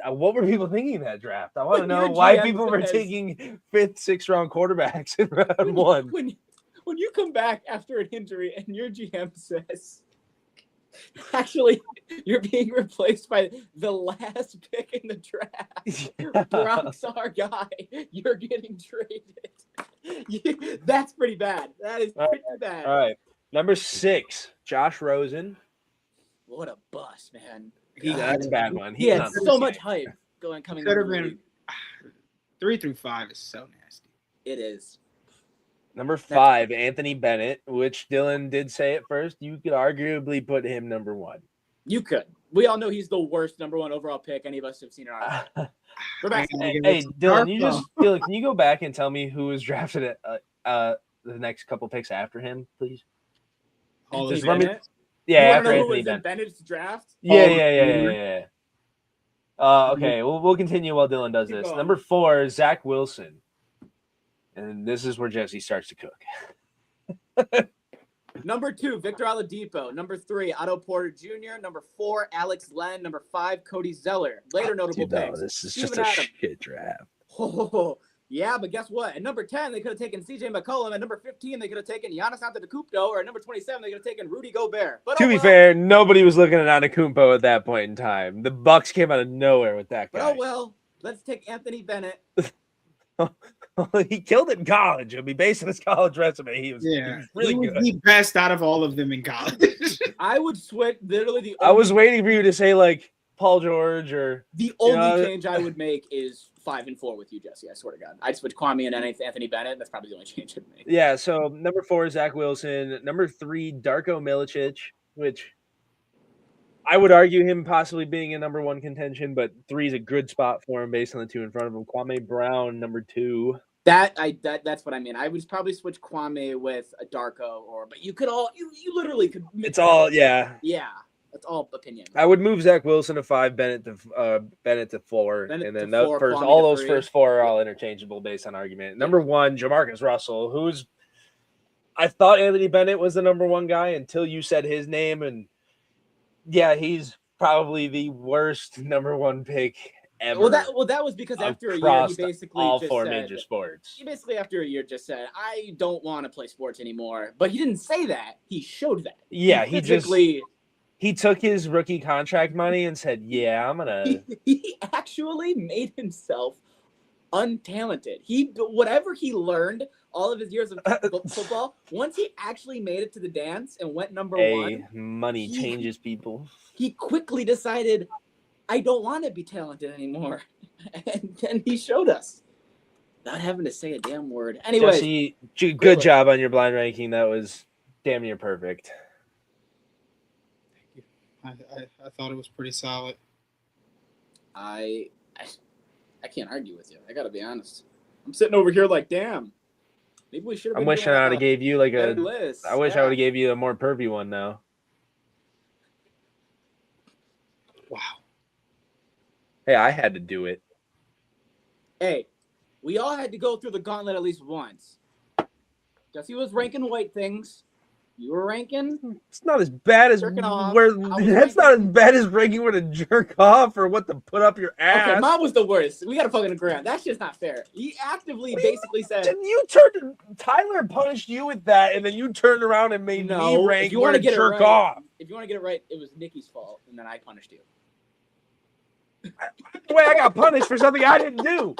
What were people thinking in that draft? I want to know why people were taking 5th, 6th round quarterbacks in round 1. When you come back after an injury and your GM says, actually, you're being replaced by the last pick in the draft. Brock's our guy. You're getting traded. That's pretty bad. That is pretty bad. All right. Number 6, Josh Rosen. What a bust, man. That's a bad one. He had so much hype coming. Could have been 3 through 5 is so nasty. It is. Number 5, Anthony Bennett, which Dylan did say at first. You could arguably put him number 1. You could. We all know he's the worst number 1 overall pick any of us have seen in our life. Hey, Dylan, can you go back and tell me who was drafted at the next couple picks after him, please? Yeah, after Anthony Bennett. Bennett's draft? Yeah. Okay, we'll continue while Dylan does this. Number 4, Zach Wilson. And this is where Jesse starts to cook. Number 2, Victor Oladipo. Number 3, Otto Porter Jr. Number 4, Alex Len. Number 5, Cody Zeller. Later notable picks. This is just a shit draft. Oh, yeah, but guess what? At number 10, they could have taken CJ McCollum. At number 15, they could have taken Giannis Antetokounmpo. Or at number 27, they could have taken Rudy Gobert. But to be fair, nobody was looking at Antetokounmpo at that point in time. The Bucks came out of nowhere with that guy. Let's take Anthony Bennett. He killed it in college. I mean, based on his college resume, he was really good. He best out of all of them in college. I would switch literally I was waiting for you to say like Paul George or the only change I would make is 5 and 4 with you, Jesse. I swear to God, I'd switch Kwame and Anthony Bennett. That's probably the only change I'd make. Yeah. So number 4 is Zach Wilson. Number 3, Darko Milicic, which I would argue him possibly being in number 1 contention, but 3 is a good spot for him based on the 2 in front of him. Kwame Brown, number 2. That's what I mean. I would probably switch Kwame with a Darko, but you could you literally could. It's all yeah. That's all opinion. I would move Zach Wilson to 5, Bennett to 4, and then all those first 4 are all interchangeable based on argument. Number 1, Jamarcus Russell, I thought Anthony Bennett was the number 1 guy until you said his name, and yeah, he's probably the worst number 1 pick ever. Well, that was because after a year, he basically all just 4 said, major sports. He basically after a year just said, "I don't want to play sports anymore." But he didn't say that. He showed that. Yeah, he took his rookie contract money and said, "Yeah, I'm gonna." He actually made himself untalented. Whatever he learned all of his years of football, once he actually made it to the dance and went number 1, money changes people. He quickly decided, I don't want to be talented anymore. And then he showed us. Not having to say a damn word. Anyway. Jesse, good job on your blind ranking. That was damn near perfect. Thank you. I thought it was pretty solid. I can't argue with you. I got to be honest. I'm sitting over here like, damn. Maybe we should have. I'm wishing I would have gave you like a list. I wish I would have gave you a more pervy one now. Wow. Hey, I had to do it. Hey, we all had to go through the gauntlet at least once. Jesse was ranking white things. You were ranking. It's not as bad as that's not as bad as ranking where to jerk off or what to put up your ass. Okay, mine was the worst. We got to fucking agree on. That's just not fair. He actively basically said. You turned. Tyler punished you with that, and then you turned around and made me rank where to jerk off. If you want to get it right, it was Nikki's fault, and then I punished you. The way I got punished for something I didn't do.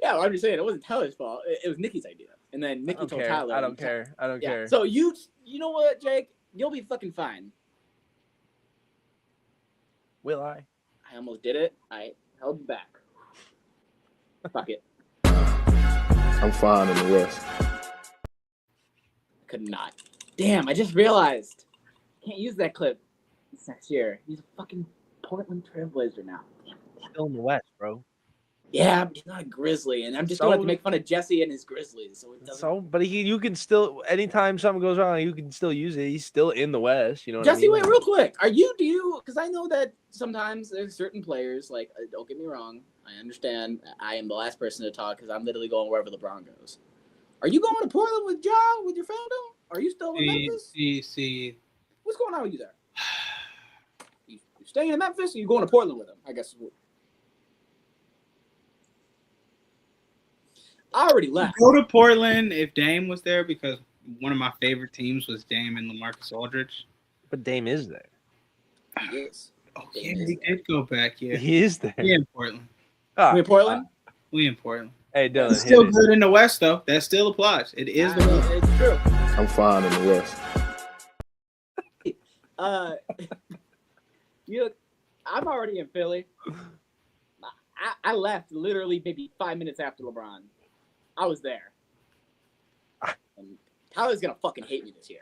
Yeah, well, I'm just saying it wasn't Tyler's fault. It was Nikki's idea. And then Nikki told Tyler. I don't care. So you know what, Jake? You'll be fucking fine. Will I? I almost did it. I held back. Fuck it. I'm fine in the rest. Could not. Damn, I just realized. Can't use that clip this next year. He's a fucking Portland Trailblazer now. Damn. still in the West, bro. Yeah, but he's not a Grizzly, and I'm just going to have to make fun of Jesse and his Grizzlies. So it doesn't. But you can still, anytime something goes wrong, you can still use it. He's still in the West. You know what Jesse, I mean? wait, real quick. Do you, because I know that sometimes there's certain players, like, don't get me wrong, I understand I am the last person to talk because I'm literally going wherever LeBron goes. Are you going to Portland with Ja, with your fandom? Are you still in Memphis? See. What's going on with you there? You staying in Memphis or you going to Portland with him? I guess. I already left. Go to Portland if Dame was there because one of my favorite teams was Dame and LaMarcus Aldridge. But Dame is there. He is. Oh, yeah, he did go back. Yeah, He is there. we in Portland. Ah, We in Portland? We in Portland. hey, Dylan. It's still hit it. good in the West, though. That still applies. It is the West. It's true. I'm fine in the West. I'm already in Philly. I left literally maybe 5 minutes after LeBron. I was there. And Tyler's gonna fucking hate me this year.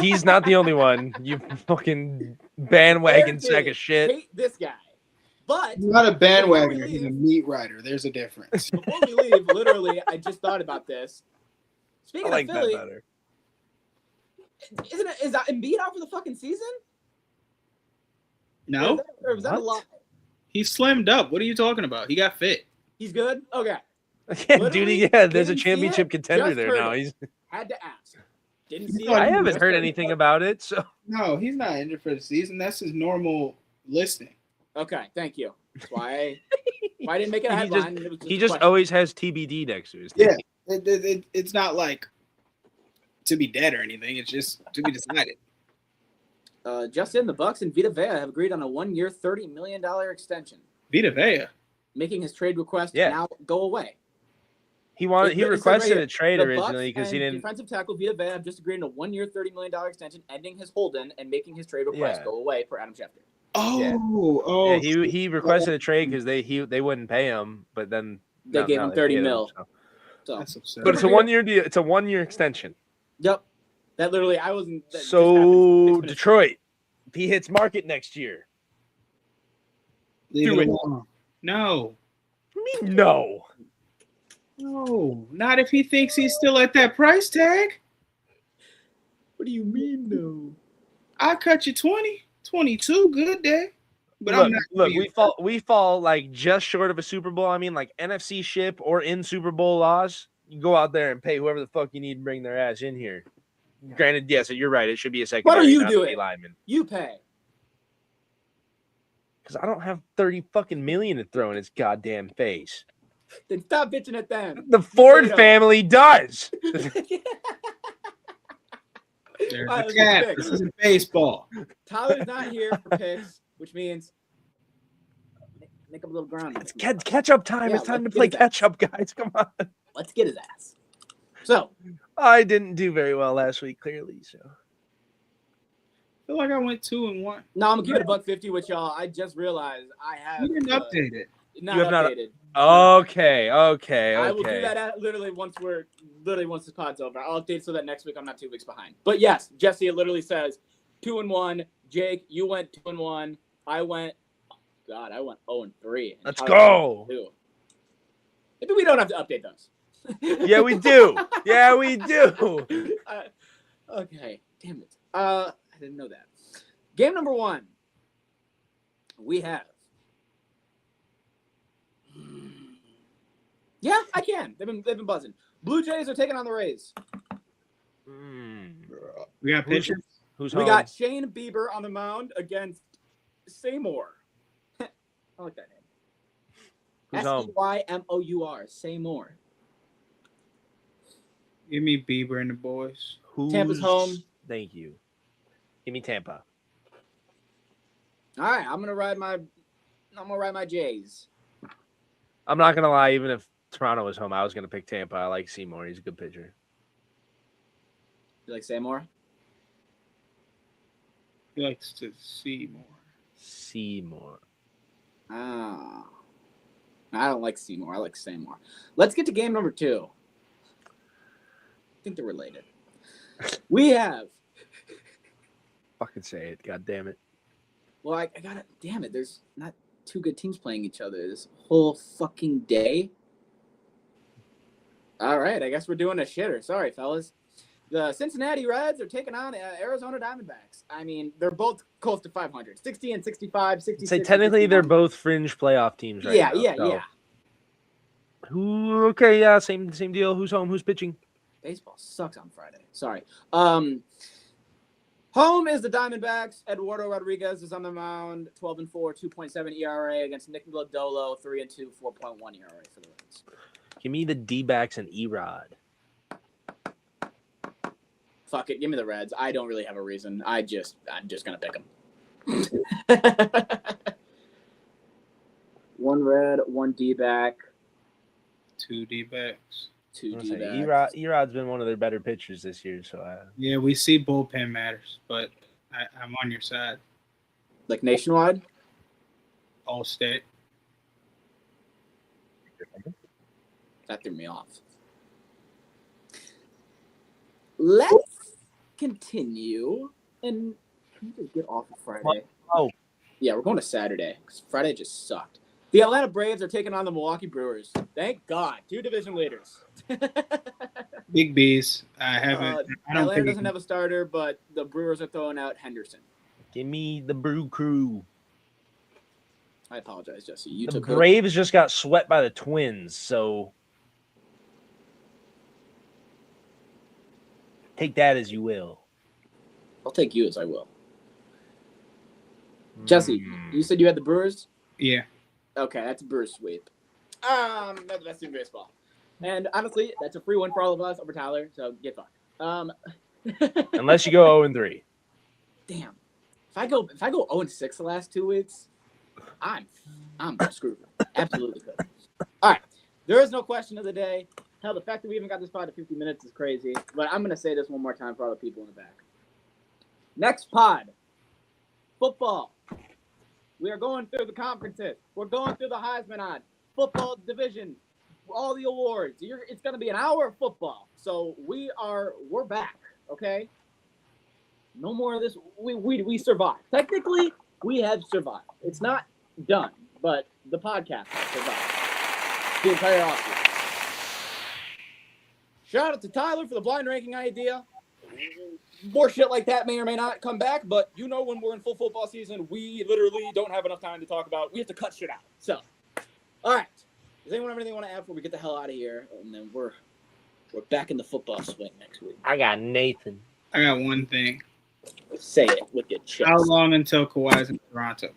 He's not the only one. You fucking bandwagon sack of shit. Hate this guy. But He's not a bandwagoner. Before we He's a leave- meat rider. There's a difference. before we leave, literally, I just thought about this. I Speaking like of that Philly, better. is that Embiid out for the fucking season? No, Or was that a lie? What? he slimmed up. What are you talking about? He got fit. He's good? Okay. Yeah, Literally dude. Yeah, there's a didn't see championship it, contender just there heard now. it. He's. Had to ask. Didn't You see thought it. I haven't just heard it. anything about it. So No, he's not injured for the season. That's his normal listing. Okay, thank you. That's why I didn't make it a He headline. It was he a just question. always has TBD next to his Yeah, name. it's not like to be dead or anything. It's just to be decided. Just in, the Bucks and Vita Vea have agreed on a 1-year, $30 million extension, Vita Vea. making his trade request Yeah. now go away. He It says requested right a here, trade the originally Bucks because he and didn't. Defensive tackle Vita Vea have just agreed on a 1-year, $30 million extension, ending his hold-in and making his trade request Yeah. go away for Adam Schefter. Oh, Yeah, he requested a trade because they wouldn't pay him, but then They gave him 30 paid mil. so. So, that's absurd. But it's a 1-year deal. It's a 1-year extension. yep. That literally, I wasn't. That just So happened 6 minutes Detroit, if he hits market next year, Leave do it it. alone. No, no. no, not if he thinks he's still at that price tag. What do you mean, no? I cut you 20, 22, good day. But look, I'm not. look, we fall like just short of a Super Bowl. I mean, like NFC ship or in Super Bowl laws, you go out there and pay whoever the fuck you need to bring their ass in here. Granted, yes, you're right. It should be a second. What are you doing? Lineman. You pay. Because I don't have 30 fucking million to throw in his goddamn face. Then stop bitching at them. The Ford Potato. family does. There's All right, a let's cap. get This picks. isn't baseball. Tyler's not here for picks, which means make up a little ground. It's catch up time. Yeah, It's time to let's play get it back. catch up, guys. Come on. Let's get his ass. So, I didn't do very well last week, clearly. So I feel like I went 2-1. no, I'm gonna keep it $150 with y'all. I just realized I have. You didn't update it. Not You have not- updated. okay. I will do that literally once this pod's over. I'll update so that next week I'm not 2 weeks behind. But yes, Jesse, it literally says 2-1. Jake, you went 2-1. I went 0-3. and Let's Tyler go. went 2. Maybe we don't have to update those. Yeah, we do. Yeah, we do. Okay, damn it. I didn't know that. Game number 1. We have. Yeah, I can. They've been buzzing. Blue Jays are taking on the Rays. We got pitchers. Who's We home? got Shane Bieber on the mound against Seymour. I like that name. Who's home? Seymour. Seymour. Give me Bieber and the boys. Tampa's home. Thank you. Give me Tampa. All right, I'm gonna ride my Jays. I'm not gonna lie. Even if Toronto was home, I was gonna pick Tampa. I like Seymour. He's a good pitcher. You like Seymour? He likes to see more. Seymour. Ah, I don't like Seymour. I like Seymour. Let's get to game number 2. I think they're related. We have. Fucking say it. God damn it. Well, I got it. Damn it. There's not two good teams playing each other this whole fucking day. All right, I guess we're doing a shitter. Sorry, fellas. The Cincinnati Reds are taking on Arizona Diamondbacks. I mean, they're both close to 500. 60 and 65, 66. Say technically 61. they're both fringe playoff teams right now. Yeah. Who? Okay, yeah, same deal. Who's home? Who's pitching? Baseball sucks on Friday. Sorry. Home is the Diamondbacks. Eduardo Rodriguez is on the mound. 12-4, 2.7 ERA against Nick Lodolo. 3-2, 4.1 ERA for the Reds. Give me the D-backs and Erod. Fuck it, give me the Reds. I don't really have a reason. I'm just gonna pick them. One red, one D-back. 2 D-backs. Two I'm gonna say D-backs. Erod's been one of their better pitchers this year, so Yeah, we see bullpen matters, but I'm on your side. Like nationwide? All state. That threw me off. Let's continue. And can we just get off of Friday? Oh. Yeah, we're going to Saturday because Friday just sucked. The Atlanta Braves are taking on the Milwaukee Brewers. Thank God. 2 division leaders. Big B's. I don't Atlanta think doesn't have a starter, but the Brewers are throwing out Henderson. give me the Brew Crew. I apologize, Jesse. You The took Braves just got swept by the Twins, so take that as you will. I'll take you as I will. Jesse, you said you had the Brewers? Yeah. Okay, that's a Brewers sweep. That's the best team in baseball. And honestly, that's a free one for all of us over Tyler, so get fucked. Unless you go 0-3. Damn. If I go 0-6 the last 2 weeks, I'm screwed. Absolutely good. All right. There is no question of the day. Hell, the fact that we even got this pod to 50 minutes is crazy. But I'm going to say this one more time for all the people in the back. Next pod, football. We are going through the conferences. We're going through the Heisman odds, football division, all the awards. It's going to be an hour of football. So we're back, okay? No more of this. We survived. Technically, we have survived. It's not done, but the podcast has survived. The entire offseason. Shout out to Tyler for the blind ranking idea. More shit like that may or may not come back, but you know when we're in full football season, we literally don't have enough time to talk about. We have to cut shit out. So, all right. Does anyone have anything want to add before we get the hell out of here? And then we're back in the football swing next week. I got Nathan. I got one thing. Say it with your chest. How long until Kawhi's in Toronto?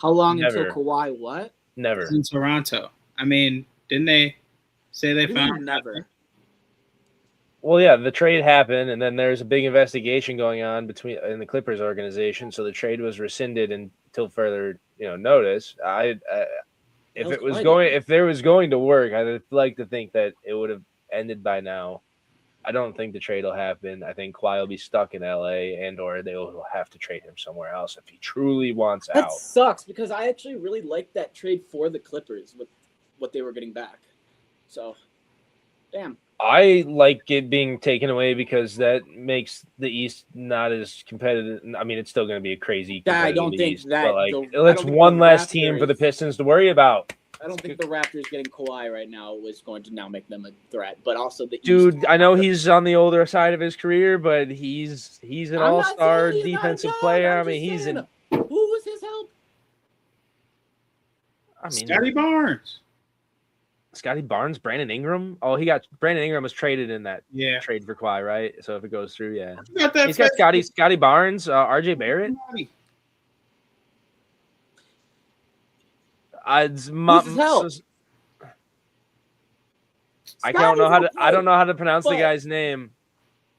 How long Never. until Kawhi what? Never. In Toronto. I mean, didn't they say they You found never. Well, yeah, the trade happened, and then there's a big investigation going on in the Clippers organization. So the trade was rescinded until further, notice. If there was going to work, I'd like to think that it would have ended by now. I don't think the trade will happen. I think Kawhi will be stuck in LA, or they will have to trade him somewhere else if he truly wants That out. sucks because I actually really liked that trade for the Clippers with what they were getting back. So, damn. I like it being taken away because that makes the East not as competitive. I mean, it's still going to be a crazy. I don't think East, that. but I it's don't think one the less team for the Raptors- Pistons to worry about. I don't think the Raptors getting Kawhi right now is going to now make them a threat, but also the Dude, East, I know he's on the older side of his career, but he's an I'm not all-star saying he's not defensive young, player. I'm I mean, just he's saying, an. Who was his help? Scotty Barnes. Scotty Barnes, Brandon Ingram. Oh, Brandon Ingram was traded in that Yeah. trade for Kawhi, right? So if it goes through, yeah. You got that He's got Scotty Barnes, RJ Barrett. Who's his help? I don't know how to. Scotty's I don't know how to pronounce the but- guy's name.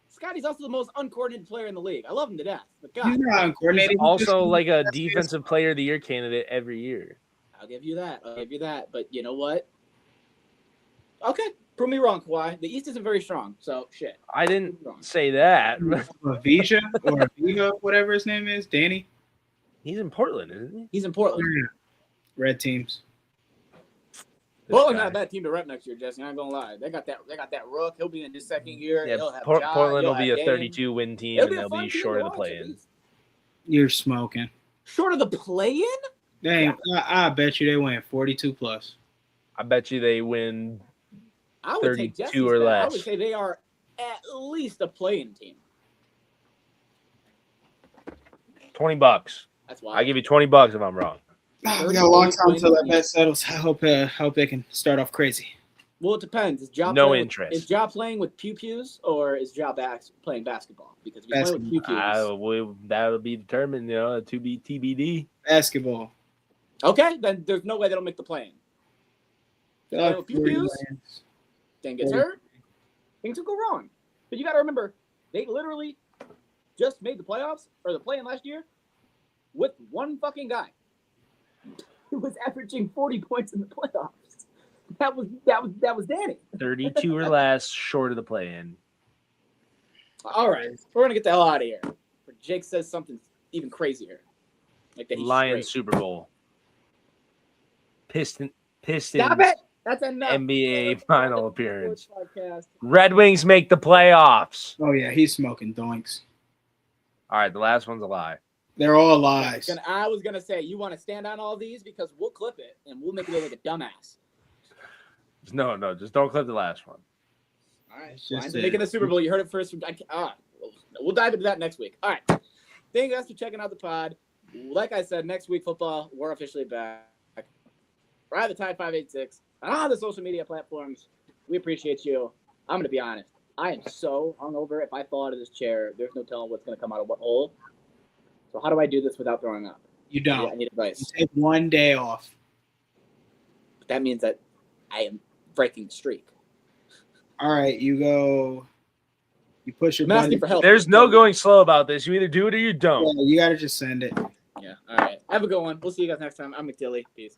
Scotty's also the most uncoordinated player in the league. I love him to death, but God, He's not uncoordinated. He's also like a defensive player of the year candidate every year. I'll give you that. But you know what? Okay, prove me wrong, Kawhi. The East isn't very strong, so shit. I didn't Prove me wrong. say that. Avisha or Aviva, whatever his name is, Danny. He's in Portland, isn't he? He's in Portland. Red teams. Portland guy. got a bad team to rep next year, Jesse. I'm not gonna lie. They got that Rook. He'll be in his second year. Yeah, He'll have Ja, Portland he'll will be have a Dame. 32-win team, It'll and be a they'll fun be team short to of the watch, at play-in. least. You're smoking. Short of the play-in? Dang, I bet you they win 42 plus. I bet you they win I would take 32 Jesse's or bet. I less. would say they are at least a play-in team. $20. That's why I give you $20 if I'm wrong. We got a long time until that bet settles. I hope they can start off crazy. Well, it depends. Is Ja No playing interest. Is Ja playing with pew-pews or is Ja playing basketball? Because if he's playing with pew-pews. That'll be determined, to be TBD. Basketball. Okay, then there's no way they don't make the play-in. Playing with pew-pews, then gets hurt. Things will go wrong. But you got to remember, they literally just made the playoffs or the play-in last year with one fucking guy who was averaging 40 points in the playoffs. That was Danny. 32 or less, short of the play-in. All right, we're gonna get the hell out of here. Jake says something even crazier, like that. Lions Super Bowl. Pistons. Stop it! That's enough. NBA final appearance. Podcast. Red Wings make the playoffs. Oh yeah, he's smoking doinks. All right, the last one's a lie. They're all lies. I was gonna say you want to stand on all these because we'll clip it and we'll make it look like a dumbass. No, just don't clip the last one. All right, Lions making the Super Bowl. You heard it first. We'll dive into that next week. All right, thank you guys for checking out the pod. Like I said, next week football, we're officially back. Ride the Tide 586 on all the social media platforms. We appreciate you. I'm gonna be honest. I am so hungover. If I fall out of this chair, there's no telling what's gonna come out of what hole. So how do I do this without throwing up? You don't. I need advice. You take one day off. But that means that I am breaking the streak. All right, you push your I'm asking button. for help. There's no going slow about this. You either do it or you don't. Yeah, you gotta just send it. Yeah. All right. Have a good one. We'll see you guys next time. I'm McDilly. Peace.